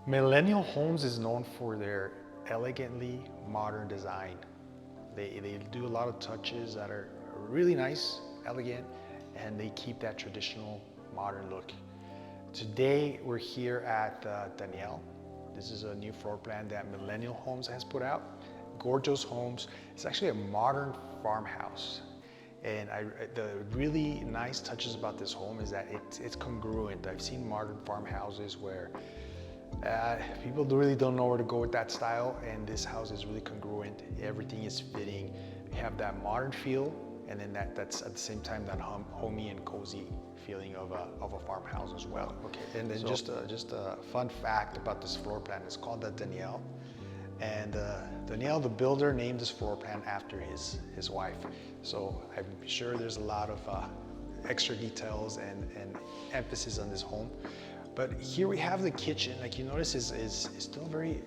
Millennial Homes is known for their elegantly modern design. They do a lot of touches that are really nice, elegant, and they keep that traditional modern look. Today we're here at Danielle. This is a new floor plan that Millennial Homes has put out. Gorgeous homes. It's actually a modern farmhouse. And the really nice touches about this home is that it's congruent. I've seen modern farmhouses where people really don't know where to go with that style, and this house is really congruent. Everything is fitting. You have that modern feel, and then that's at the same time that homey and cozy feeling of a farmhouse as well. Okay, and then so, just a fun fact about this floor plan. It's called the Danielle, and Danielle, the builder, named this floor plan after his wife. So I'm sure there's a lot of extra details and emphasis on this home. But here we have the kitchen. Like you notice, is still very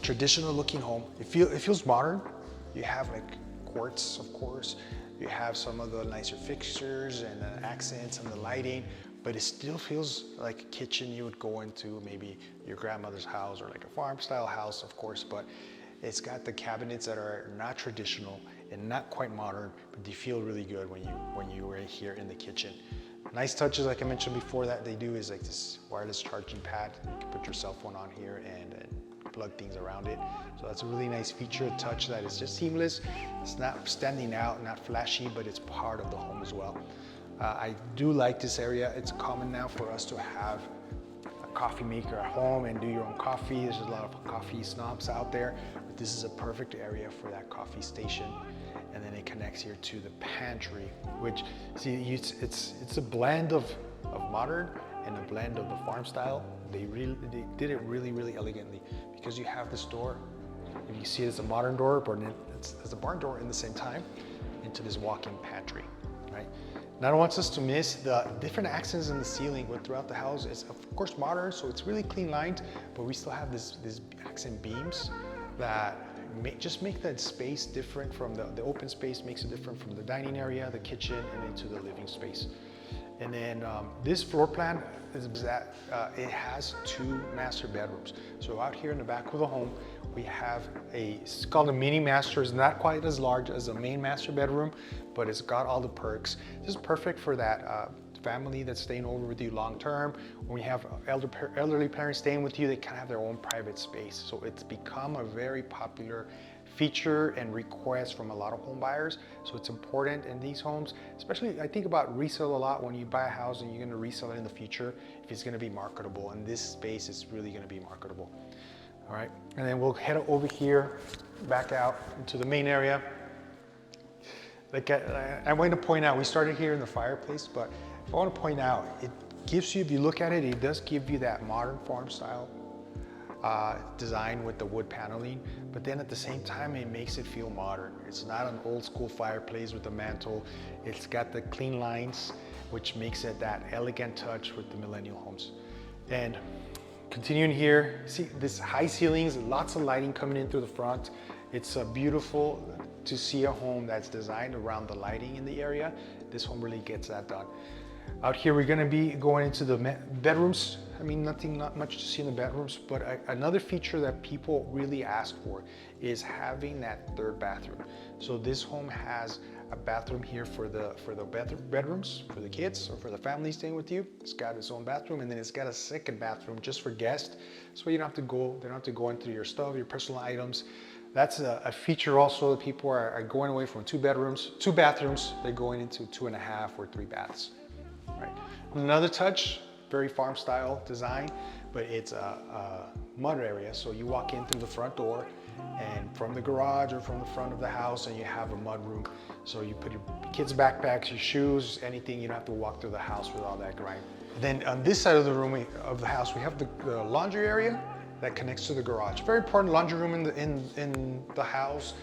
traditional looking home. It feels modern. You have like quartz, of course. You have some of the nicer fixtures and the accents and the lighting, but it still feels like a kitchen you would go into maybe your grandmother's house or like a farm style house, of course. But it's got the cabinets that are not traditional and not quite modern, but they feel really good when you are here in the kitchen. Nice touches, like I mentioned before, that they do is like this wireless charging pad. You can put your cell phone on here and plug things around it. So that's a really nice feature, a touch that is just seamless. It's not standing out, not flashy, but it's part of the home as well. I do like this area. It's common now for us to have a coffee maker at home and do your own coffee. There's a lot of coffee snobs out there, but this is a perfect area for that coffee station. And then it connects here to the pantry, which, see, it's a blend of modern and a blend of the farm style. They did it really elegantly, because you have this door, and you see it as a modern door, but it's a barn door in the same time, into this walk-in pantry, right? Now, I want us to miss the different accents in the ceiling throughout the house. It's of course modern, so it's really clean lined, but we still have these accent beams that just make that space different from the open space, makes it different from the dining area, the kitchen, and into the living space. And then this floor plan is that it has 2 master bedrooms. So out here in the back of the home, we have it's called a mini master. It's not quite as large as a main master bedroom, but it's got all the perks. This is perfect for that family that's staying over with you long term. When you have elderly parents staying with you, they kind of have their own private space. So it's become a very popular feature and request from a lot of home buyers. So it's important in these homes, especially I think about resale a lot. When you buy a house and you're going to resell it in the future, if it's going to be marketable, and this space is really going to be marketable. All right, and then we'll head over here, back out into the main area. Like I want to point out, we started here in the fireplace, but I want to point out, it gives you, if you look at it, it does give you that modern farm style design with the wood paneling, but then at the same time, it makes it feel modern. It's not an old school fireplace with a mantle. It's got the clean lines, which makes it that elegant touch with the Millennial Homes. And continuing here, see this high ceilings, lots of lighting coming in through the front. It's beautiful to see a home that's designed around the lighting in the area. This home really gets that done. Out here, we're gonna be going into the bedrooms. I mean, not much to see in the bedrooms, but another feature that people really ask for is having that 3rd bathroom. So this home has a bathroom here for the bedrooms, for the kids or for the family staying with you. It's got its own bathroom, and then it's got a 2nd bathroom just for guests. So you don't have to go, they don't have to go into your stuff, your personal items. That's a feature also that people are going away from 2 bathrooms, they're going into 2.5 or 3 baths. Right. Another touch, very farm style design, but it's a mud area. So you walk in through the front door, and from the garage or from the front of the house, and you have a mud room. So you put your kids' backpacks, your shoes, anything, you don't have to walk through the house with all that grime. Then on this side of the room of the house, we have the laundry area that connects to the garage. Very important laundry room in the house.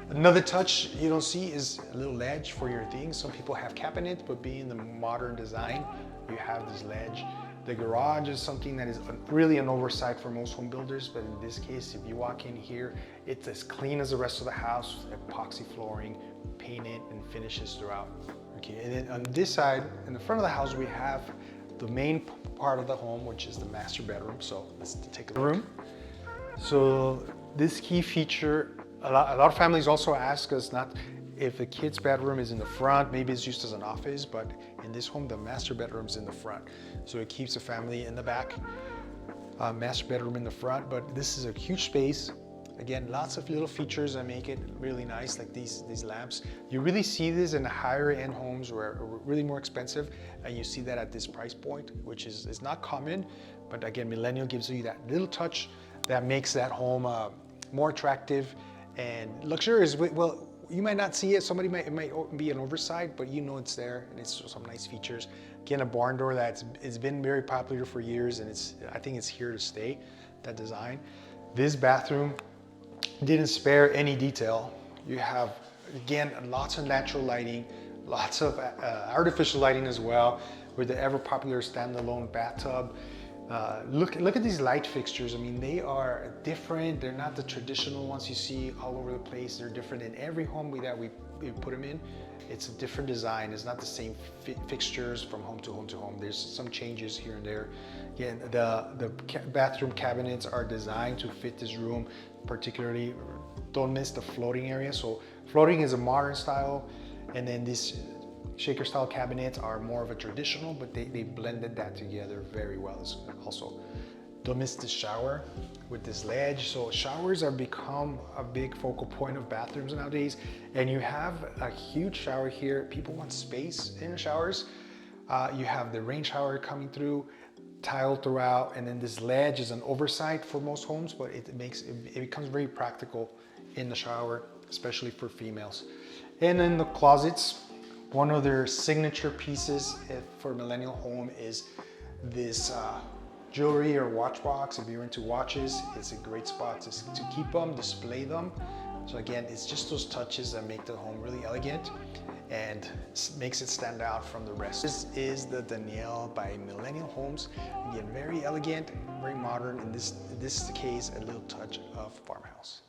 Another touch you don't see is a little ledge for your things. Some people have cabinets, but being the modern design, you have this ledge. The garage is something that is really an oversight for most home builders, but in this case, if you walk in here, it's as clean as the rest of the house, epoxy flooring, painted and finishes throughout. Okay, and then on this side, in the front of the house, we have the main part of the home, which is the master bedroom. So let's take a look. So this key feature, a lot of families also ask us not if the kid's bedroom is in the front, maybe it's used as an office, but in this home, the master bedroom's in the front. So it keeps the family in the back, master bedroom in the front, but this is a huge space. Again, lots of little features that make it really nice, like these lamps. You really see this in higher end homes where are really more expensive, and you see that at this price point, which is not common, but again, Millennial gives you that little touch that makes that home more attractive and luxurious. Well, you might not see it, it might be an oversight, but you know it's there, and it's some nice features. Again, a barn door it's been very popular for years, and I think it's here to stay, that design. This bathroom didn't spare any detail. You have, again, lots of natural lighting, lots of artificial lighting as well, with the ever popular standalone bathtub. Look at these light fixtures. I mean, they are different. They're not the traditional ones you see all over the place. They're different in every home that we put them in. It's a different design. It's not the same fixtures from home to home to home. There's some changes here and there. Again, the bathroom cabinets are designed to fit this room. Particularly, don't miss the floating area. So floating is a modern style, and then these shaker style cabinets are more of a traditional, but they blended that together very well also. Don't miss the shower with this ledge. So showers have become a big focal point of bathrooms nowadays, and you have a huge shower here. People want space in showers. You have the rain shower coming through, tile throughout, and then this ledge is an oversight for most homes, but it becomes very practical in the shower, especially for females. And in the closets, one of their signature pieces for Millennial Home is this jewelry or watch box. If you're into watches, it's a great spot to keep them, display them. So again, it's just those touches that make the home really elegant and makes it stand out from the rest. This is the Danielle by Millennial Homes. Again, very elegant, very modern. In this case, a little touch of farmhouse.